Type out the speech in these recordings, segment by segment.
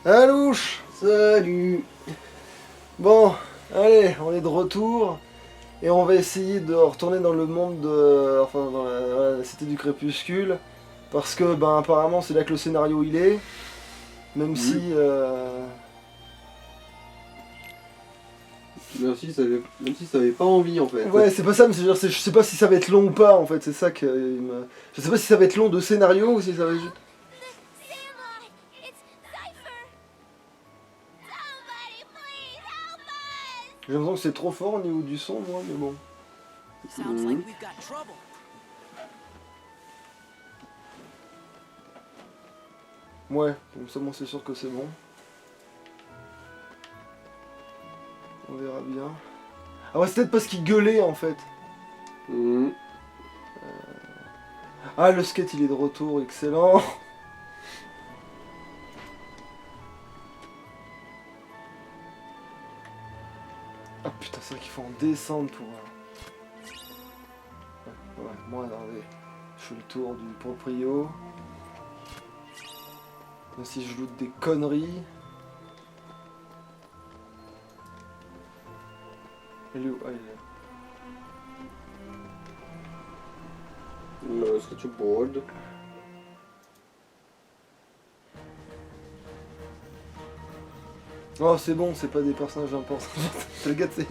Alouche! Salut. Bon, allez, on est de retour. Et on va essayer de retourner dans le monde de... Enfin, dans la cité du crépuscule. Parce que, ben, apparemment, c'est là que le scénario il est. Même si... Même si ça avait pas envie en fait. Ouais, c'est pas ça, mais je sais pas si ça va être long ou pas, en fait. C'est ça que... Je sais pas si ça va être long de scénario ou si ça va juste... Sandlot! It's Cypher! Somebody please help us! J'ai l'impression que c'est trop fort au niveau du son, moi, mais bon. Sounds like we've got trouble. Ouais, comme ça, moi, c'est sûr que c'est bon. On verra bien. Ah ouais, c'est peut-être parce qu'il gueulait, en fait. Mhm. Ah, le skate, il est de retour, excellent. Ah putain, c'est vrai qu'il faut en descendre pour... Ouais, moi, attendez. Je fais le tour du proprio. Même si je loot des conneries. Il est où? Ah, il est là. Le skateboard. Oh, c'est bon, c'est pas des personnages importants. Le gars, c'est...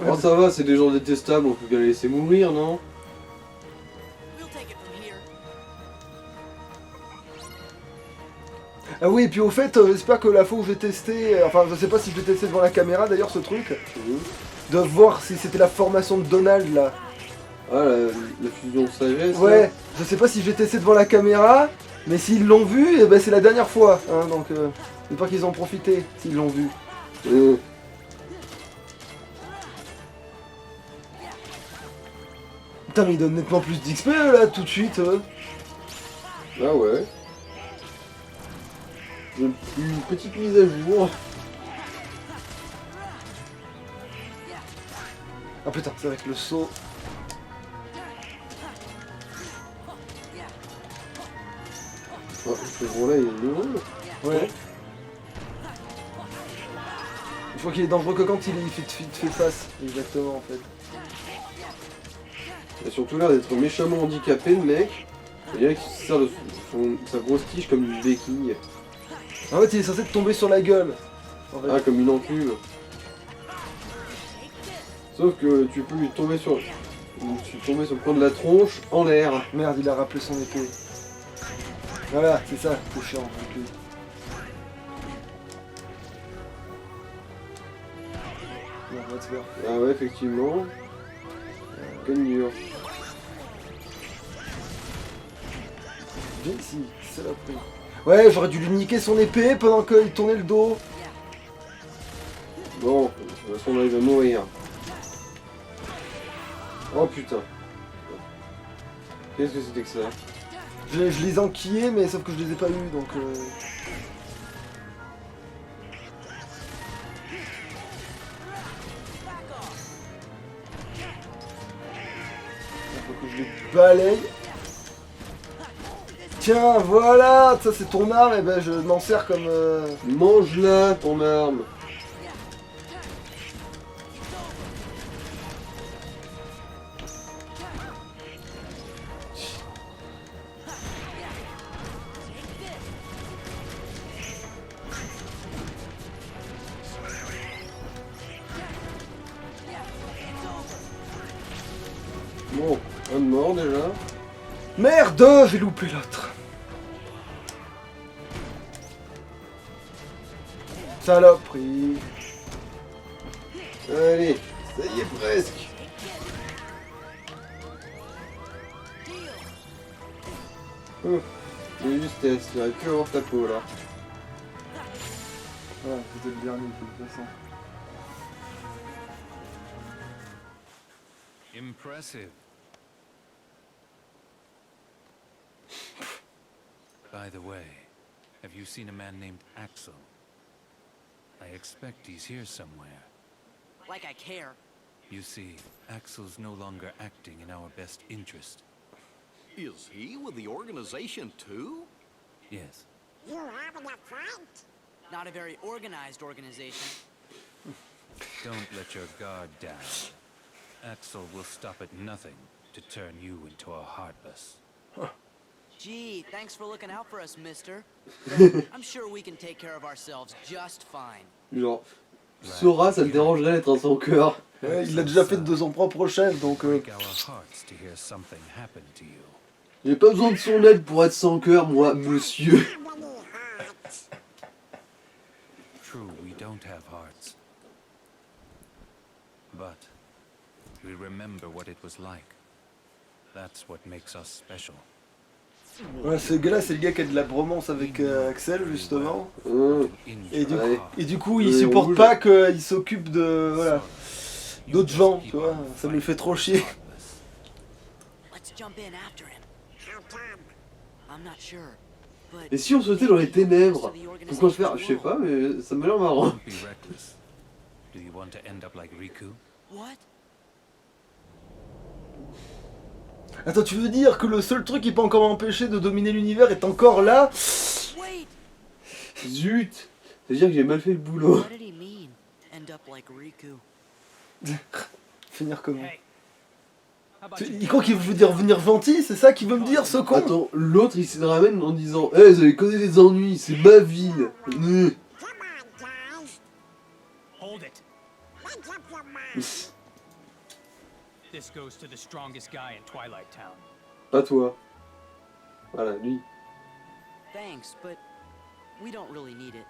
Oh ça va, c'est des gens détestables, on peut bien les laisser mourir, non? We'll take it from here. Ah oui, et puis au fait, j'espère que la fois où j'ai testé... Enfin, je sais pas si je l'ai testé devant la caméra, d'ailleurs, ce truc. Mhm. De voir si c'était la formation de Donald, là. Ah, la fusion de sagesse. Ouais, là. je sais pas si je l'ai testé devant la caméra, mais s'ils l'ont vu, eh ben c'est la dernière fois. Hein, donc, j'espère qu'ils en ont profité, s'ils l'ont vu. Mhm. Putain, mais ils donnent nettement plus d'XP, là, tout de suite. Ah ouais. Une petite mise à jour. Ah putain, c'est avec le saut. Oh, ce gros-là, il est nouveau. Ouais. Je crois qu'il est dangereux que quand il fait face. Exactement, en fait. Il a surtout l'air d'être méchamment handicapé, le mec. Il dirait qu'il se sert de sa grosse tige comme une béquille. En fait, il est censé te tomber sur la gueule. En fait. Ah, comme une enclume. Sauf que tu peux lui tomber sur le coin de la tronche en l'air. Merde, il a rappelé son épée. Voilà, c'est ça, c'est chiant. Donc, bon, on va te faire. Ah ouais, effectivement. Quel mur. Viens ici, saloperie. Ouais, j'aurais dû lui niquer son épée pendant qu'il tournait le dos. Bon, de toute façon là il va mourir. Oh putain. Qu'est-ce que c'était que ça? Je les ai enquillés, mais sauf que je les ai pas eus, donc... Il faut que je les balaye. Tiens, voilà, ça c'est ton arme, et ben je m'en sers comme... Mange-la ton arme. Bon, un de mort déjà. Merde, j'ai loupé l'autre. Saloperie. Allez, ça y est presque. Ouf, j'ai justesse, il aurait pu avoir ta peau là. Voilà, c'était le dernier de toute façon. Impressive. By the way, have you seen a man named Axel? I expect he's here somewhere. Like I care. You see, Axel's no longer acting in our best interest. Is he with the organization too? Yes. You having a fight? Not a very organized organization. Don't let your guard down. Axel will stop at nothing to turn you into a heartless. Gee, thanks for looking out for us, mister. I'm sure we can take care of ourselves just fine. Genre, Sora, ça le dérangerait d'être un sans cœur. Ouais, il l'a déjà fait de son propre chef, donc... Break our hearts to hear something happen to you. J'ai pas besoin de son aide pour être sans cœur, moi, monsieur. True, we don't have hearts. But we remember what it was like. That's what makes us special. Ouais, ce gars-là, c'est le gars qui a de la bromance avec Axel, justement. Et du coup, il Le supporte rouge. pas qu'il s'occupe de... Voilà. D'autres gens, tu vois. Ça lui fait trop chier. Let's jump in after him. I'm not sure, but Et si on sautait dans les ténèbres? Pourquoi faire? Je sais pas, mais ça m'a l'air marrant. Don't be reckless. Do you want to end up like Riku? what? Attends, tu veux dire que le seul truc qui peut encore m'empêcher de dominer l'univers est encore là? Wait, Zut! C'est-à-dire que j'ai mal fait le boulot. what did he mean? End up like Riku. Finir comment? Hey. How about you Il croit qu'il veut dire venir gentil, c'est ça qu'il veut me dire, ce con? Attends, l'autre il se ramène en disant Eh, vous avez connu les ennuis, c'est ma ville. hold it? This goes to the strongest guy in Twilight Town. Pas toi. Voilà, lui. Thanks, but we don't really need it.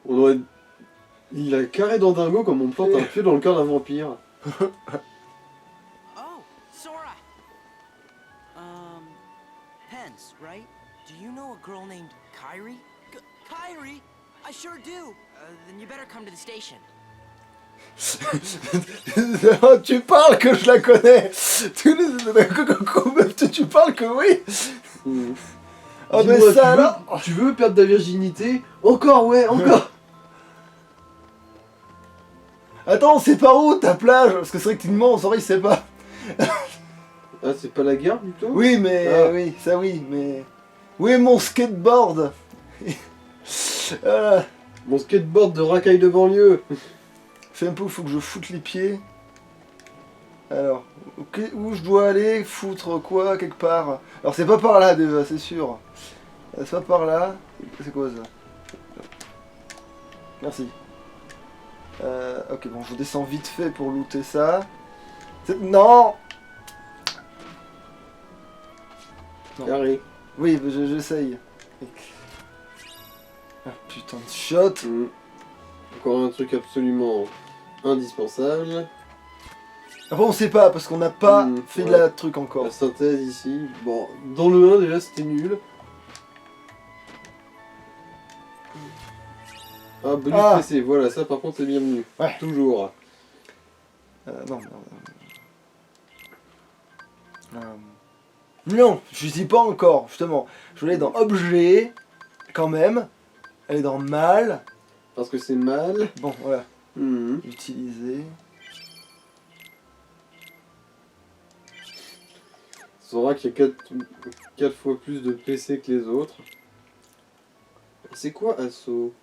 On aurait... Il a carré dans Dingo comme on plante un pieu dans le cœur d'un vampire. Oh, Sora. Pence, right? Do you know a girl named Kyrie? Kyrie? I sure do. Then you better come to the station. Tu parles que je la connais. Tu parles que oui. Oh mais Dis-moi, ça alors. tu veux perdre ta virginité? Encore, ouais, encore. Attends, c'est par où ta plage? Parce que c'est vrai que techniquement on saurait, il sait pas. Ah, c'est pas la guerre plutôt? Oui mais oui, ça oui, mais... Où est mon skateboard? Mon skateboard de racaille de banlieue. Fais un peu où faut que je foute les pieds. Alors, où je dois aller foutre quoi quelque part? Alors c'est pas par là déjà, c'est sûr. C'est pas par là. C'est quoi ça? Merci. Ok bon, je descends vite fait pour looter ça. Non. Non. Carré. Oui, j'essaye. Ah, putain de shot. Encore un truc absolument indispensable. Après on sait pas parce qu'on n'a pas fait ouais. la truc encore. La synthèse ici. Bon, dans le 1 déjà c'était nul. Ah, bonus PC, voilà, ça par contre c'est bienvenu. Ouais. Toujours. Non. Non, je dis pas encore, justement. Je voulais aller dans objet, quand même. Aller dans mal. Parce que c'est mal. Bon, voilà. Mhm. Utiliser. Sora qu'il y a 4 fois plus de PC que les autres. C'est quoi assaut?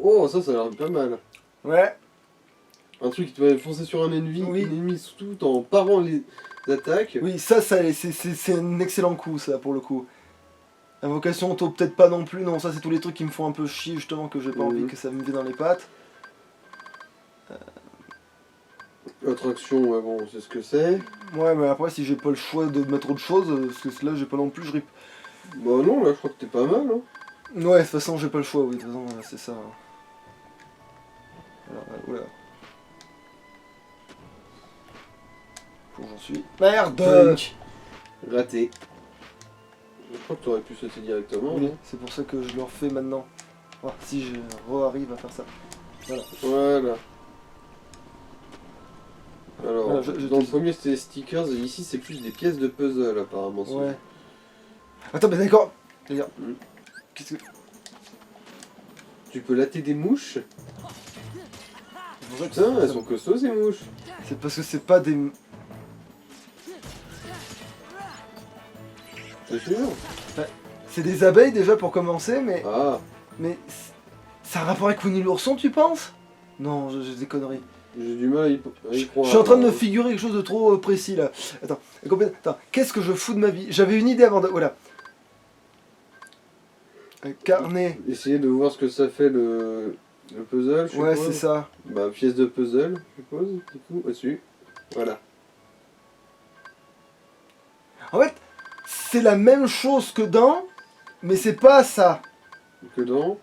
Oh, ça a l'air pas mal. Ouais. Un truc qui te va foncer sur un ennemi, Oui. tout en parant les attaques. Oui, ça c'est un excellent coup, ça, pour le coup. Invocation auto, peut-être pas non plus. Non, ça, c'est tous les trucs qui me font un peu chier, justement, que j'ai pas envie que ça me vienne dans les pattes. Attraction, ouais, bon, c'est ce que c'est. Ouais, mais après, si j'ai pas le choix de mettre autre chose, parce que là, j'ai pas non plus, je rip. Bah non, là, je crois que t'es pas mal, hein. Ouais, de toute façon, j'ai pas le choix, oui, de toute façon, c'est ça. Alors, oula. Où j'en suis? Merde! Punk. Raté. Je crois que t'aurais pu sauter directement. Oui, non c'est pour ça que je le refais maintenant. Voir si je arrive à faire ça. Voilà. Voilà. Alors, Voilà, dans le premier c'était les stickers, et ici c'est plus des pièces de puzzle apparemment. Ouais. Attends, mais d'accord. C'est-à-dire, qu'est-ce que... Tu peux latter des mouches. C'est pour ça que Putain, elles sont costauds ces mouches. c'est parce que c'est pas des... C'est sûr. C'est des abeilles déjà pour commencer, mais... Ah, Ça a un rapport avec Winnie l'ourson, tu penses? Non, j'ai des conneries. j'ai du mal à y croire. Je suis en train de me figurer quelque chose de trop précis là. Attends, qu'est-ce que je fous de ma vie? J'avais une idée avant de... Voilà. Carnet. Essayer de voir ce que ça fait le puzzle, je Ouais, suppose. c'est ça. Bah, pièce de puzzle, je suppose, du coup, au-dessus. Voilà. En fait, c'est la même chose que dans, mais c'est pas ça. Que dans.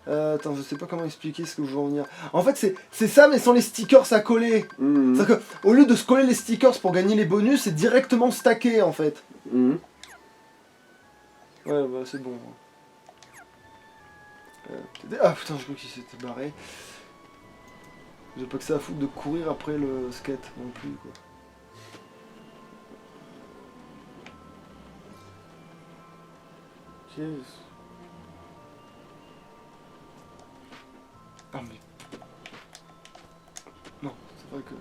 Attends, je sais pas comment expliquer ce que je veux en venir. En fait, c'est ça, mais sans les stickers à coller. Mhm. C'est-à-dire qu'au lieu de se coller les stickers pour gagner les bonus, c'est directement stacké en fait. Mhm. Ouais, bah c'est bon. Ah putain, je crois qu'il s'était barré. J'ai pas que ça à foutre de courir après le skate non plus quoi. Qu'est-ce- Ah mais... Non, c'est vrai que...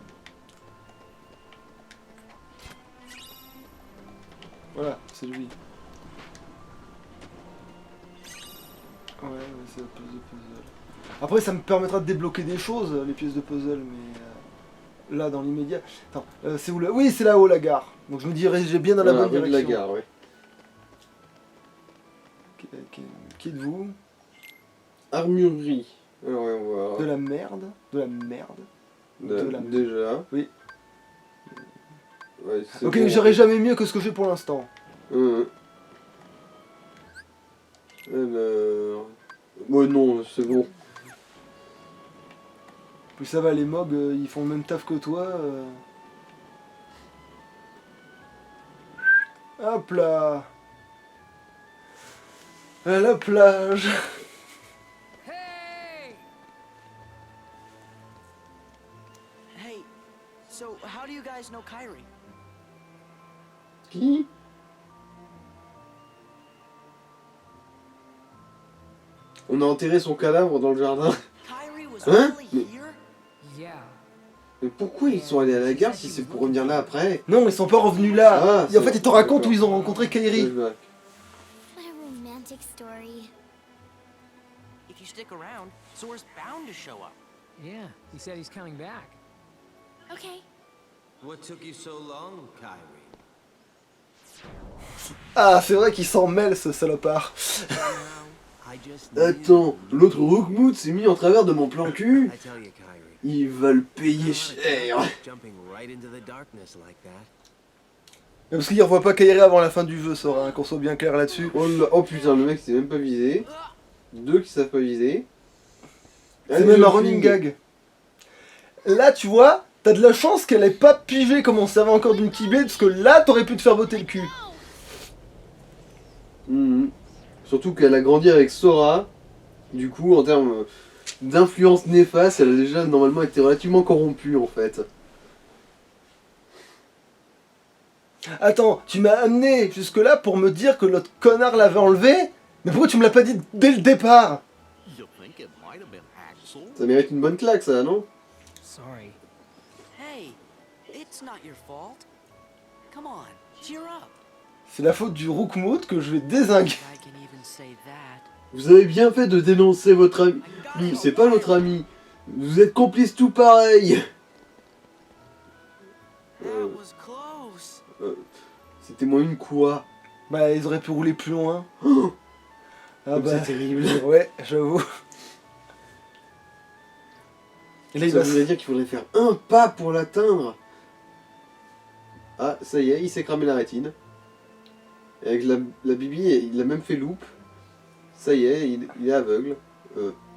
Voilà, c'est lui. Ouais, c'est la pièce de puzzle. Après, ça me permettra de débloquer des choses, les pièces de puzzle, mais... là, dans l'immédiat... Attends, c'est où là? Oui, c'est là-haut, la gare. Donc je me dirais, j'ai bien dans la Voilà, bonne rue de la direction. gare, ouais. Qui êtes-vous? Armurerie. Alors, on va voir. De la merde? De la merde? de la- Déjà. Oui. Ouais, c'est Ok, bon. j'aurais jamais mieux que ce que j'ai pour l'instant. Alors... Ouais, non, c'est bon. Puis ça va, les mogs, ils font le même taf que toi. Hop là. À la plage. Hey, so how do you guys know Kyrie? Qui? On a enterré son cadavre dans le jardin. Kyrie was Hein? really here? Yeah. Mais pourquoi ils sont allés à la gare si c'est pour revenir là après? Non, ils sont pas revenus là. Ah, Et en fait, c'est- ils te racontent d'accord. où ils ont rencontré Kairi. What a romantic story. If you stick around, Sora's bound to show up. Yeah, he said he's coming back. Okay. What took you so long, Kyrie? Ah, c'est vrai qu'ils s'en mêlent, ce salopard. I just Attends, l'autre Rookmood s'est mis en travers de mon plan cul. I tell you, Kyrie. Ils veulent payer cher. Jumping right into the darkness like that. Parce qu'il revoit pas Kairi avant la fin du jeu, Sora, hein, qu'on soit bien clair là-dessus. Oh, oh putain, le mec s'est même pas visé. Deux qui savent pas viser. C'est même un running gag. Là, tu vois, t'as de la chance qu'elle ait pas pigé comme on savait encore d'une Keyblade, parce que là, t'aurais pu te faire botter le cul. Mhm. Surtout qu'elle a grandi avec Sora. Du coup, en termes d'influence néfaste, elle a déjà normalement été relativement corrompue en fait. Attends, tu m'as amené jusque-là pour me dire que l'autre connard l'avait enlevé? Mais pourquoi tu me l'as pas dit dès le départ? You think it might have been Axel? Ça mérite une bonne claque ça, non? Sorry. Hey, it's not your fault. Come on, cheer up. C'est la faute du Rookmood que je vais dézinguer. I can even say that. Vous avez bien fait de dénoncer votre ami. Lui, c'est pas notre ami. Vous êtes complices tout pareil. That was close. C'était moins une quoi. Bah, ils auraient pu rouler plus loin. Ah bah, C'est terrible. ouais, j'avoue. Et là, il Ça va voudrait dire qu'il faudrait faire un pas pour l'atteindre. Ah, ça y est, il s'est cramé la rétine. Et avec la Bibi, il a même fait loop. Ça y est, il est aveugle.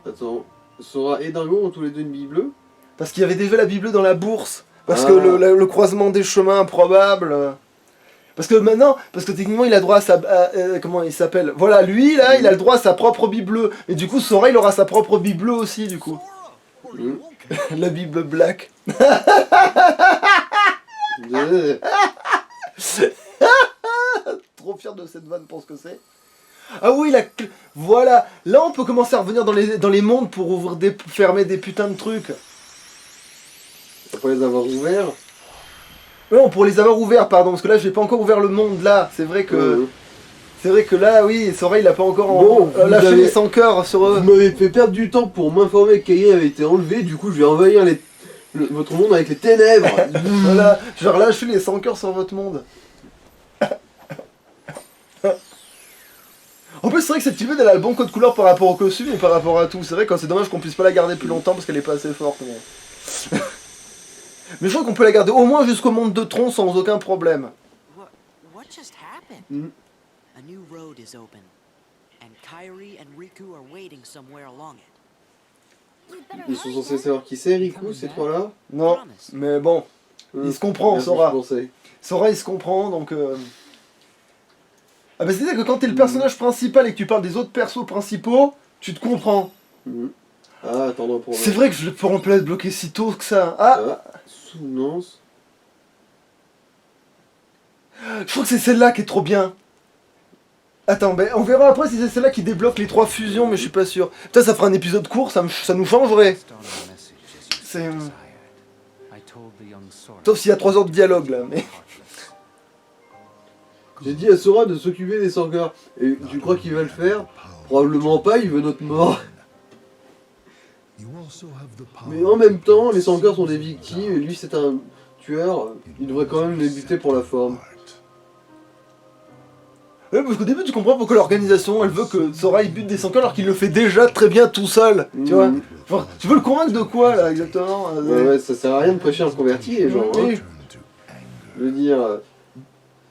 Attends, Sora et Dingo ont tous les deux une bille bleue. Parce qu'il y avait déjà la Bible dans la bourse. Parce Ah. que le croisement des chemins improbables. Parce que maintenant, parce que techniquement il a droit à sa... comment il s'appelle? Voilà, lui là, il a le droit à sa propre Bible. Et du coup, Sora il aura sa propre Bible aussi, du coup. Mhm. La Bible Black. Trop fier de cette vanne pour ce que c'est. Ah oui, voilà. Là, on peut commencer à revenir dans les mondes pour fermer des putains de trucs. Après les avoir ouverts. Non, pour les avoir ouverts, pardon, parce que là j'ai pas encore ouvert le monde là. C'est vrai que. C'est vrai que là, oui, Sora il a pas encore Bon, lâché vous avez- les 100 cœurs sur eux. Vous m'avez fait perdre du temps pour m'informer que Kairi avait été enlevé, du coup je vais envahir votre monde avec les ténèbres. Voilà, je vais relâcher les 100 cœurs sur votre monde. En plus, c'est vrai que cette petite elle a le bon code couleur par rapport au costume et par rapport à tout. C'est vrai que c'est dommage qu'on puisse pas la garder plus longtemps parce qu'elle est pas assez forte. Mais je crois qu'on peut la garder au moins jusqu'au monde de Tron sans aucun problème. What just happened? Mm. A new road is open, and Kairi and Riku are waiting somewhere along it. You'd better Ils sont hurry, censés then. savoir qui c'est, Riku, ces trois-là. Non, mais bon, il se comprend, Bien ce que Sora. je pensais. Sora il se comprend donc. Ah bah c'est-à-dire que quand t'es le personnage principal et que tu parles des autres persos principaux, tu te comprends. Mhm. Ah, attendons pour C'est vrai que je le peux remplacer bloquer si tôt que ça. Ah, Souvenance. je crois que c'est celle-là qui est trop bien. Attends, ben on verra après si c'est celle-là qui débloque les 3 fusions, mais je suis pas sûr. Putain, ça fera un épisode court, ça nous changerait. C'est... Sauf s'il y a 3 heures de dialogue là, mais... J'ai dit à Sora de s'occuper des Sankars. Et tu crois qu'il va le faire? Probablement pas, il veut notre mort. Mais en même temps, les Sankars sont des victimes et lui c'est un tueur. Il devrait quand même les buter pour la forme. Ouais, parce qu'au début tu comprends pourquoi l'organisation elle veut que Sora il bute des 100 alors qu'il le fait déjà très bien tout seul, tu vois. Enfin, tu veux le convaincre de quoi là exactement Ouais, ça sert à rien de prêcher un converti les gens. Hein. Oui. Je veux dire,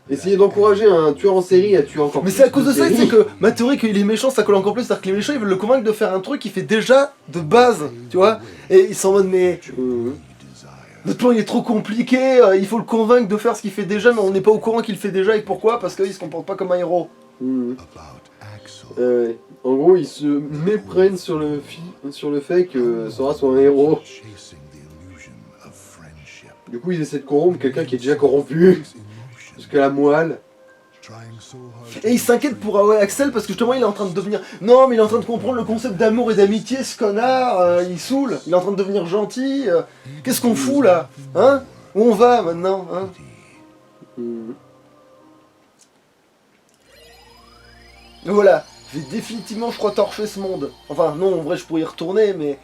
essayer d'encourager un tueur en série à tuer encore Mais plus c'est à cause de ça, séries. c'est que ma théorie qu'il est méchant, ça colle encore plus, c'est-à-dire que les méchants ils veulent le convaincre de faire un truc qu'il fait déjà de base, tu vois. Et ils sont en mode mais notre plan il est trop compliqué, il faut le convaincre de faire ce qu'il fait déjà, mais on n'est pas au courant qu'il le fait déjà et pourquoi? Parce qu'il se comporte pas comme un héros. Ouais. En gros, ils se méprennent sur le fait que Sora soit un héros. Du coup, ils essaient de corrompre quelqu'un qui est déjà corrompu. Jusqu'à la moelle. Et il s'inquiète pour Axel parce que justement il est en train de devenir... Non mais il est en train de comprendre le concept d'amour et d'amitié, ce connard, il saoule, il est en train de devenir gentil. Qu'est-ce qu'on fout là? Hein? Où on va maintenant? Hein? Voilà, j'ai définitivement je crois torché ce monde. Enfin non, en vrai je pourrais y retourner mais...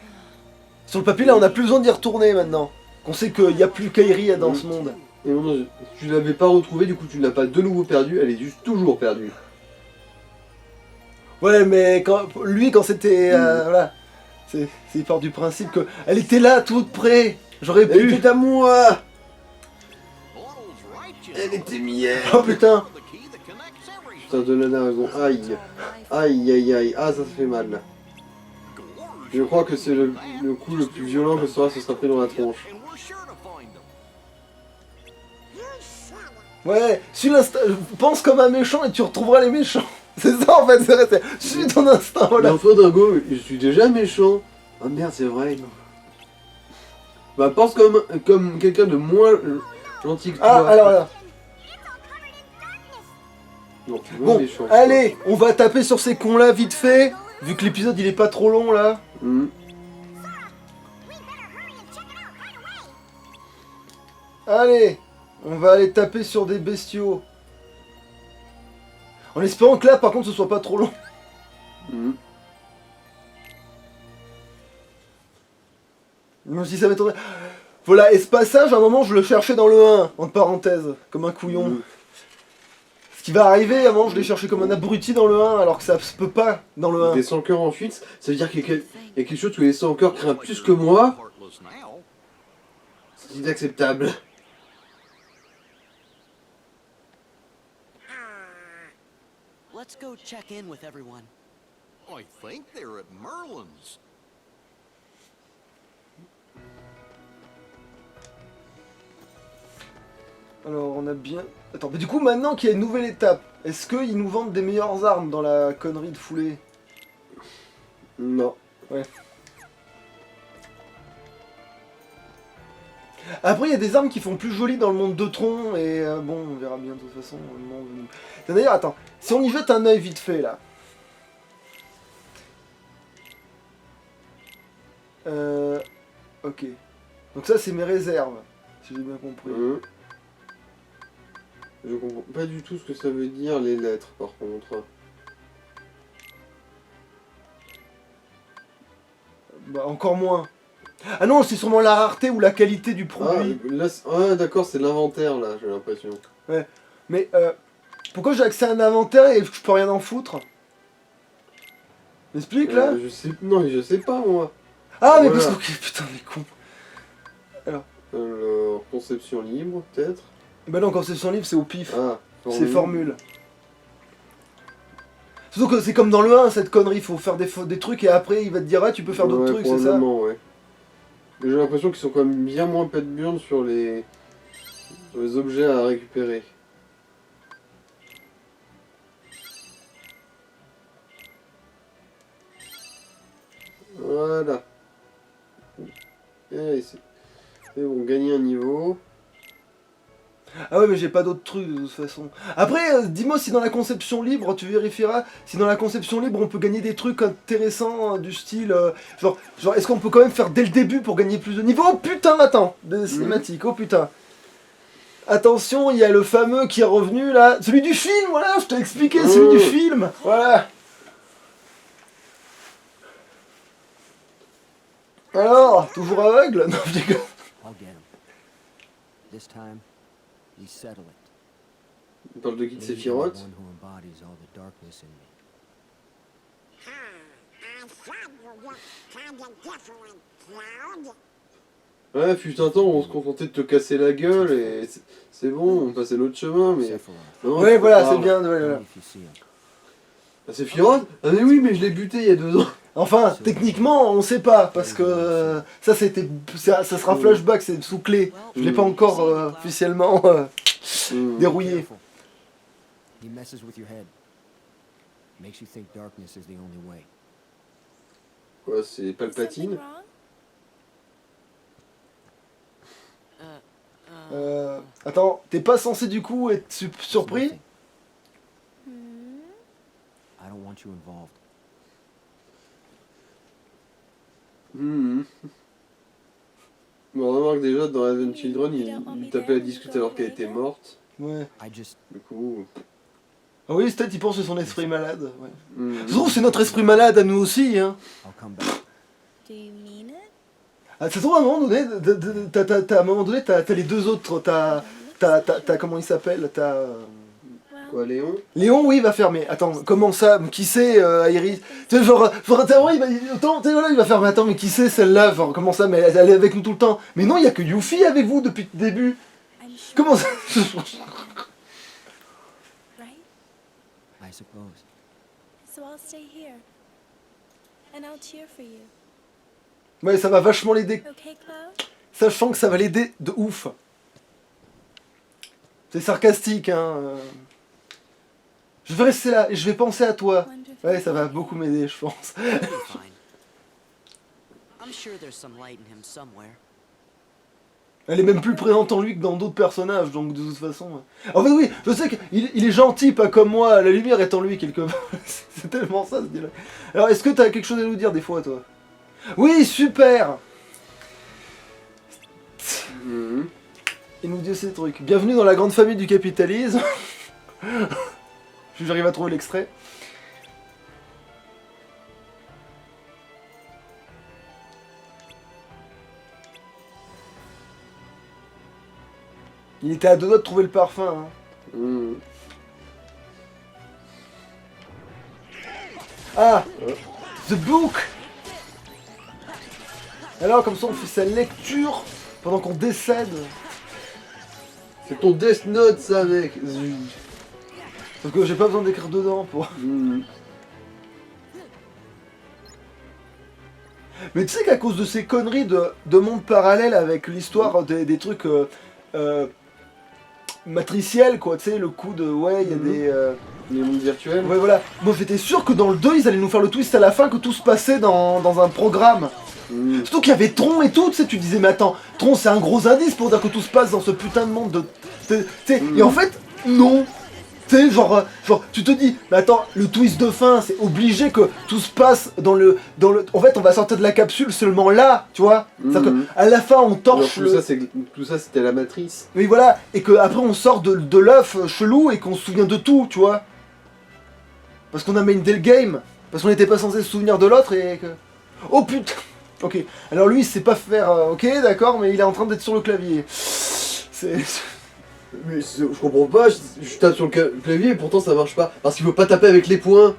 Sur le papier là on a plus besoin d'y retourner maintenant. Qu'on sait qu'il n'y a plus Kairi dans ce monde. Et non, tu l'avais pas retrouvée, du coup tu ne l'as pas de nouveau perdue, elle est juste toujours perdue. Ouais mais quand c'était... voilà. C'est part du principe que... Elle était là, toute près. J'aurais Elle pu... était à moi. Elle était mienne. Oh putain. Putain de la dragon, aïe. Aïe aïe aïe, ah ça fait mal là. Je crois que c'est le coup le plus violent que Sora se sera pris dans la tronche. Ouais, suis l'instinct, pense comme un méchant et tu retrouveras les méchants. C'est ça en fait, c'est vrai, suis ton instinct, Mais voilà. enfin Drago, je suis déjà méchant. Ah merde, c'est vrai. Bah pense comme quelqu'un de moins gentil que toi. Ah, alors là. Non, moins Bon, méchant. allez, on va taper sur ces cons là vite fait, vu que l'épisode il est pas trop long là. Allez, on va aller taper sur des bestiaux. En espérant que là par contre ce soit pas trop long. Même si ça m'étonnerait. Voilà, et ce passage, à un moment, je le cherchais dans le 1, entre parenthèses, comme un couillon. Ce qui va arriver, à un moment, je l'ai cherché comme un abruti dans le 1, alors que ça se peut pas dans le 1. Des 100 cœurs en fuite, ça veut dire qu'il y a quelque chose où les 100 cœurs craignent plus que moi. C'est inacceptable. Let's go check in with everyone. I think they're at Merlin's. Alors, on a bien... Attends, mais du coup, maintenant qu'il y a une nouvelle étape, est-ce qu'ils nous vendent des meilleures armes dans la connerie de foulée? Non. Ouais. Après, il y a des armes qui font plus joli dans le monde de Tron, et bon, on verra bien de toute façon. Le moment venu. D'ailleurs, attends, si on y jette un œil vite fait, là. Ok. Donc ça, c'est mes réserves, si j'ai bien compris. Je comprends pas du tout ce que ça veut dire les lettres par contre. Bah, encore moins. Ah non, c'est sûrement la rareté ou la qualité du Ah, produit. là, d'accord, c'est l'inventaire là, j'ai l'impression. Mais pourquoi j'ai accès à un inventaire et je peux rien en foutre? M'explique là? Je sais... Non, je sais pas moi. Ah mais voilà. parce que... Putain, mais con. Alors, conception libre peut-être. Bah non, conception libre, c'est au pif. Ah, C'est formule. Surtout que c'est comme dans le 1, cette connerie, faut faire des trucs et après il va te dire ah tu peux faire d'autres Ouais, trucs, c'est ça? probablement, ouais. J'ai l'impression qu'ils sont quand même bien moins pète-burnes sur les objets à récupérer. Voilà. Et c'est bon, gagner un niveau. Ah ouais mais j'ai pas d'autres trucs de toute façon. Après dis-moi si dans la conception libre, tu vérifieras, si dans la conception libre on peut gagner des trucs intéressants du style... genre est-ce qu'on peut quand même faire dès le début pour gagner plus de niveaux? Oh putain attends, des cinématiques, oh putain. Attention, il y a le fameux qui est revenu là, celui du film, voilà, je t'ai expliqué, celui du film, voilà. Alors, toujours aveugle? Non, je déconne. I'll get him. This time, we settle it. On parle de qui de Maybe you're the Sephiroth. one who embodies all the darkness in me. Ouais, fut un temps où on se contentait de te casser la gueule et c'est bon, on passait l'autre chemin, mais... Sephiroth, Non, Ouais, faut voilà, pas. c'est bien. only Voilà. if you see him. Ah, Sephiroth? Ah mais oui, mais je l'ai buté il y a 2 ans. Enfin, techniquement, on sait pas, parce que ça sera flashback, c'est sous clé. Je l'ai pas encore officiellement dérouillé. Careful. He messes with your head. Makes you think darkness is the only way. Quoi, c'est Palpatine? Attends, t'es pas censé du coup être surpris? Nothing. I don't want you involved. Bon, remarque déjà, dans Advent Children, il tapait la discute alors qu'elle était morte. Ouais. I just... Du coup... Ah oui, peut-être il pense que c'est son esprit malade. Ouais. hmm. Ça se trouve, c'est notre esprit malade à nous aussi, hein. I'll come back. Do you mean it? Ah, ça se trouve, à un moment donné, à un moment donné, t'as les deux autres, t'as comment il s'appelle? Quoi, Léon? Léon, oui, il va faire, mais attends, comment ça? Qui c'est, Iris? Tu sais, genre, ouais, attends, tu sais, voilà, il va faire, mais attends, mais qui c'est celle-là? Enfin, comment ça? Mais elle est avec nous tout le temps. Mais non, il y a que Yuffie avec vous depuis le début. I'm sure. Comment ça? Right? I suppose. So I'll stay here. And I'll cheer for you. Ouais, ça va vachement l'aider. Okay, Chloe? Sachant que ça va l'aider de ouf. C'est sarcastique, hein. Je vais rester là et je vais penser à toi. Wonderful. Ouais, ça va beaucoup m'aider, je pense. He'll be fine. I'm sure there's some light in him somewhere. Elle est même plus présente en lui que dans d'autres personnages, donc de toute façon. En fait, oui, je sais qu'il est gentil, pas comme moi, la lumière est en lui quelque part. C'est tellement ça, ce dialogue. Alors, est-ce que t'as quelque chose à nous dire des fois, toi? Oui, super! Mhm. Il nous dit ces trucs. Bienvenue dans la grande famille du capitalisme. J'arrive à trouver l'extrait. Il était à deux doigts de trouver le parfum. Hein. Mhm. Ah! The Book! Alors, comme ça, on fait sa lecture pendant qu'on décède. C'est ton Death Note, ça, mec. Parce que j'ai pas besoin d'écrire dedans pour... Mhm. Mais tu sais qu'à cause de ces conneries de monde parallèle avec l'histoire des trucs matriciels, quoi, tu sais, le coup de... Ouais, il y a des... Les mondes virtuels. Ouais, voilà. Moi, j'étais sûr que dans le 2, ils allaient nous faire le twist à la fin, que tout se passait dans un programme. Mhm. Surtout qu'il y avait Tron et tout, tu sais, tu disais, mais attends, Tron, c'est un gros indice pour dire que tout se passe dans ce putain de monde de... tu sais, et en fait, non. Tu Tu sais, genre, tu te dis, mais attends, le twist de fin, c'est obligé que tout se passe dans le... En fait, on va sortir de la capsule seulement là, tu vois. C'est-à-dire qu'à la fin, on Genre, torche tout ça, c'était la matrice. Oui, voilà, et qu'après, on sort de l'œuf chelou et qu'on se souvient de tout, tu vois. Parce qu'on a mainté le game. Parce qu'on n'était pas censé se souvenir de l'autre et que... Oh putain. Ok, alors lui, il sait pas faire... ok, d'accord, mais il est en train d'être sur le clavier. C'est... Mais je comprends pas, je tape sur le clavier et pourtant ça marche pas. Parce qu'il veut pas taper avec les poings.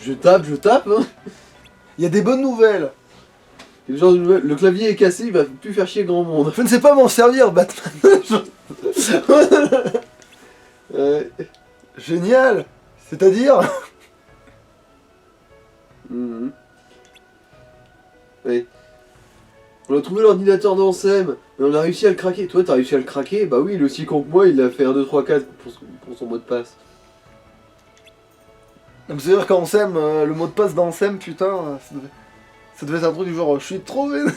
Je tape, hein. Il y a des bonnes nouvelles. Et le clavier est cassé, il va plus faire chier grand monde. Je ne sais pas m'en servir, Batman. Génial. C'est-à-dire... Ouais. On a trouvé l'ordinateur d'Ansem, mais on a réussi à le craquer. Toi, t'as réussi à le craquer? Bah oui, il est aussi con que moi, il a fait 1, 2, 3, 4 pour son mot de passe. Donc c'est-à-dire qu'Ansem, le mot de passe d'Ansem, putain, ça devait être un truc du genre, je suis trop vénère.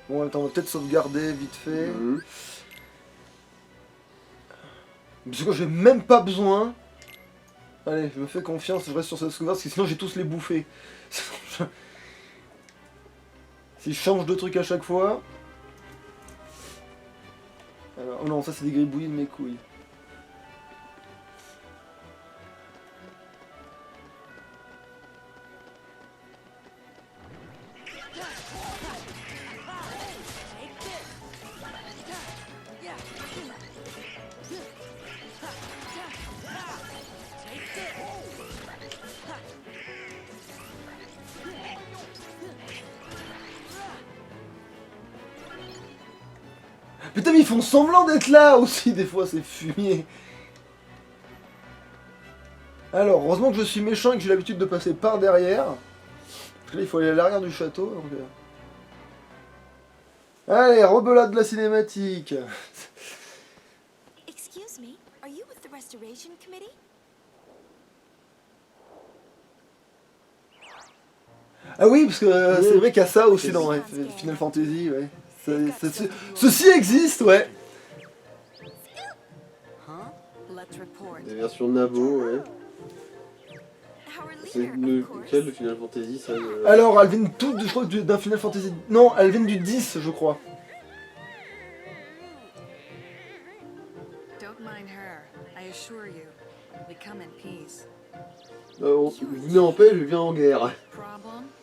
Bon, attends, on va peut-être sauvegarder vite fait. Parce que j'ai même pas besoin. Allez, je me fais confiance, je reste sur cette sauvegarde parce que sinon j'ai tous les bouffés. Si je change de truc à chaque fois. Alors, oh non, ça c'est des gribouillis de mes couilles. Putain, mais ils font semblant d'être là aussi, des fois, c'est fumier. Alors, heureusement que je suis méchant et que j'ai l'habitude de passer par derrière. Parce que là, il faut aller à l'arrière du château. Donc... Allez, rebelade de la cinématique. Excuse me, are you with the Restoration Committee? Ah oui, parce que c'est vrai qu'il y a ça aussi dans Final Fantasy, ouais. Ceci existe, ouais. Des versions Nabo, ouais. C'est lequel de Final Fantasy ça Alors, elles viennent toutes, je crois, d'un Final Fantasy... Non, elles viennent du 10, je crois. vous venez en paix, je viens en guerre.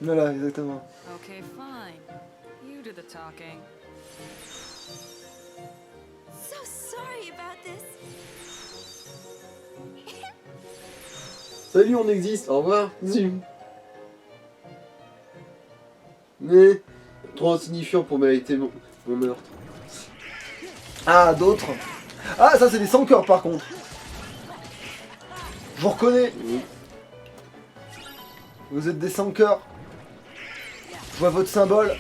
Voilà, exactement. Okay, fine. You do the talking. So sorry about this. Salut, on existe, au revoir. Zoom. Mais, trop insignifiant pour mériter mon meurtre. Ah, d'autres. Ah, ça c'est des sans cœurs par contre. Je vous reconnais. Vous êtes des sans cœurs. Je vois votre symbole.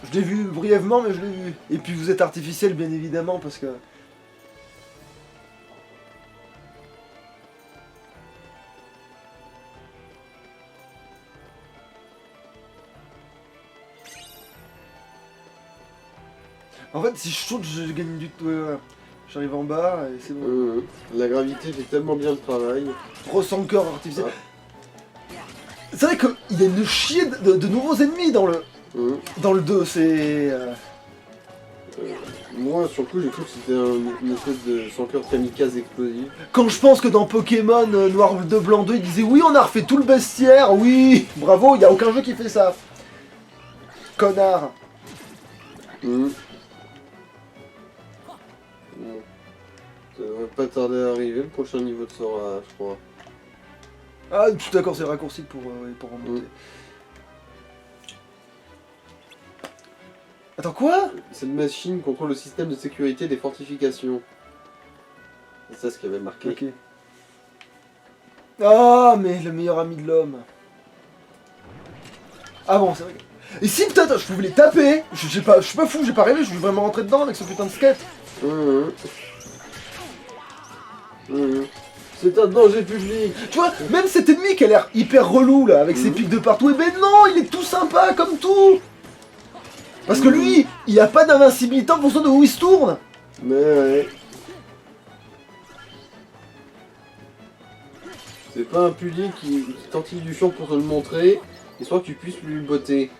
Je l'ai vu brièvement, mais je l'ai vu. Et puis vous êtes artificiel, bien évidemment, parce que... En fait, si je saute, je gagne du tout. J'arrive en bas et c'est bon. La gravité fait tellement bien le travail. 300 cœurs artificiels. C'est vrai qu'il y a une chier de nouveaux ennemis dans le... Dans le 2, c'est... Moi, sur le coup, j'ai cru que c'était une espèce de sans cœur kamikaze explosif. Quand je pense que dans Pokémon Noir 2 Blanc 2, ils disaient oui, on a refait tout le bestiaire, oui, bravo, il n'y a aucun jeu qui fait ça. Connard. Ça devrait pas tarder à arriver, le prochain niveau de Sora, je crois. Ah, je suis d'accord, c'est raccourci pour remonter. Attends, quoi? Cette machine contrôle le système de sécurité des fortifications. C'est ça ce qu'il avait marqué. Ok. Ah, mais le meilleur ami de l'homme. Ah bon, c'est vrai. Et si peut-être je pouvais les taper, je suis pas fou, j'ai pas rêvé, je suis vraiment rentré dedans avec ce putain de skate. C'est un danger public. Tu vois, même cet ennemi qui a l'air hyper relou là, avec ses pics de partout, et ben non, il est tout sympa comme tout. Parce que lui, il a pas d'invincibilité en fonction de où il se tourne. Mais ouais. C'est pas un pudique qui tentille du champ pour te le montrer, histoire que tu puisses lui botter.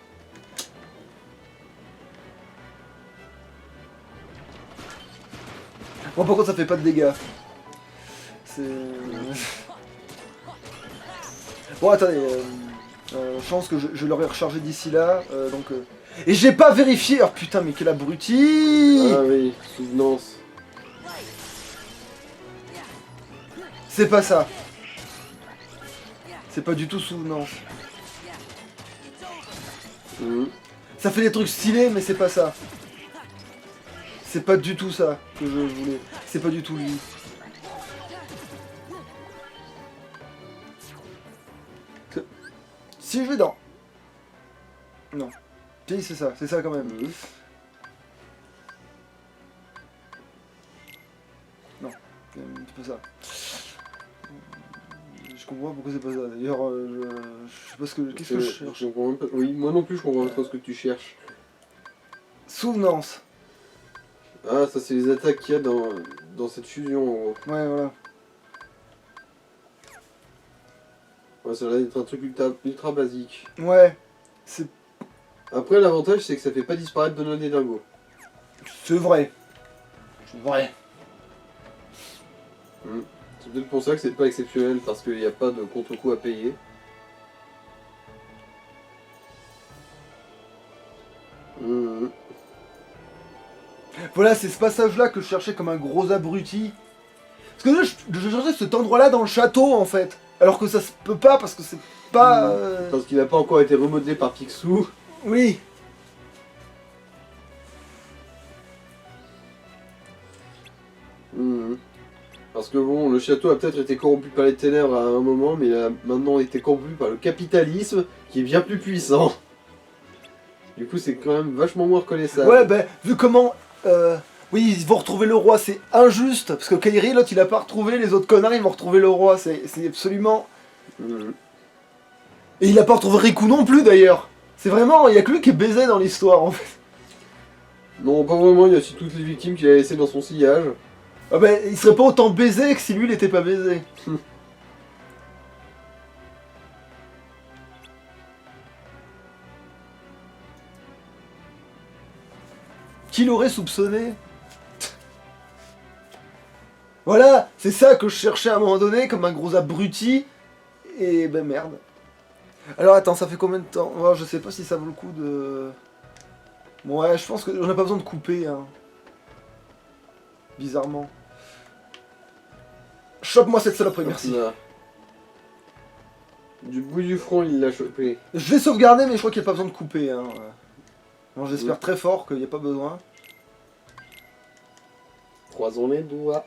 Bon, par contre, ça fait pas de dégâts. C'est... Bon, attendez, chance que je l'aurais rechargé d'ici là, donc... Et j'ai pas vérifié. Oh putain, mais quel abruti. Ah oui, souvenance. C'est pas ça. C'est pas du tout souvenance. Ça fait des trucs stylés, mais c'est pas ça. C'est pas du tout ça que je voulais. C'est pas du tout lui. Si je vais dans... Non. Si, c'est ça quand même. Non, c'est pas ça. Je comprends pas pourquoi c'est pas ça. D'ailleurs, je sais pas ce que... Qu'est-ce que je cherche? Je comprends même pas. Oui, moi non plus je comprends pas ce que tu cherches. Souvenance. Ah, ça c'est les attaques qu'il y a dans cette fusion en gros. Ouais, voilà. Ouais, ça a l'air d'être un truc ultra basique. Ouais. C'est... Après, l'avantage c'est que ça fait pas disparaître Donald et Dingo. C'est vrai. C'est vrai. C'est peut-être pour ça que c'est pas exceptionnel, parce qu'il n'y a pas de contre-coup à payer. Voilà, c'est ce passage-là que je cherchais comme un gros abruti. Parce que là, je cherchais cet endroit-là dans le château, en fait. Alors que ça se peut pas, parce que c'est pas... Parce qu'il n'a pas encore été remodelé par Picsou. Oui. Parce que bon, le château a peut-être été corrompu par les ténèbres à un moment, mais il a maintenant été corrompu par le capitalisme, qui est bien plus puissant. Du coup, c'est quand même vachement moins reconnaissable. Ouais, ben, vu comment... Oui, ils vont retrouver le roi, c'est injuste. Parce que Kairi, l'autre, il a pas retrouvé, les autres connards, ils vont retrouver le roi. C'est absolument... Et il a pas retrouvé Riku non plus, d'ailleurs. C'est vraiment... Il y a que lui qui est baisé dans l'histoire, en fait. Non, pas vraiment, il y a aussi toutes les victimes qu'il a laissées dans son sillage. Ah ben, il serait pas autant baisé que si lui, il était pas baisé. Qui l'aurait soupçonné? Voilà, c'est ça que je cherchais à un moment donné, comme un gros abruti. Et ben merde. Alors attends, ça fait combien de temps? Oh, je sais pas si ça vaut le coup de... Ouais, je pense que j'en ai pas besoin de couper, hein. Bizarrement. Chope-moi cette saloperie, merci. Là. Du bout du front, il l'a chopé. Je vais sauvegarder, mais je crois qu'il n'y a pas besoin de couper, hein. Non, j'espère très fort qu'il n'y a pas besoin. Croisons les doigts.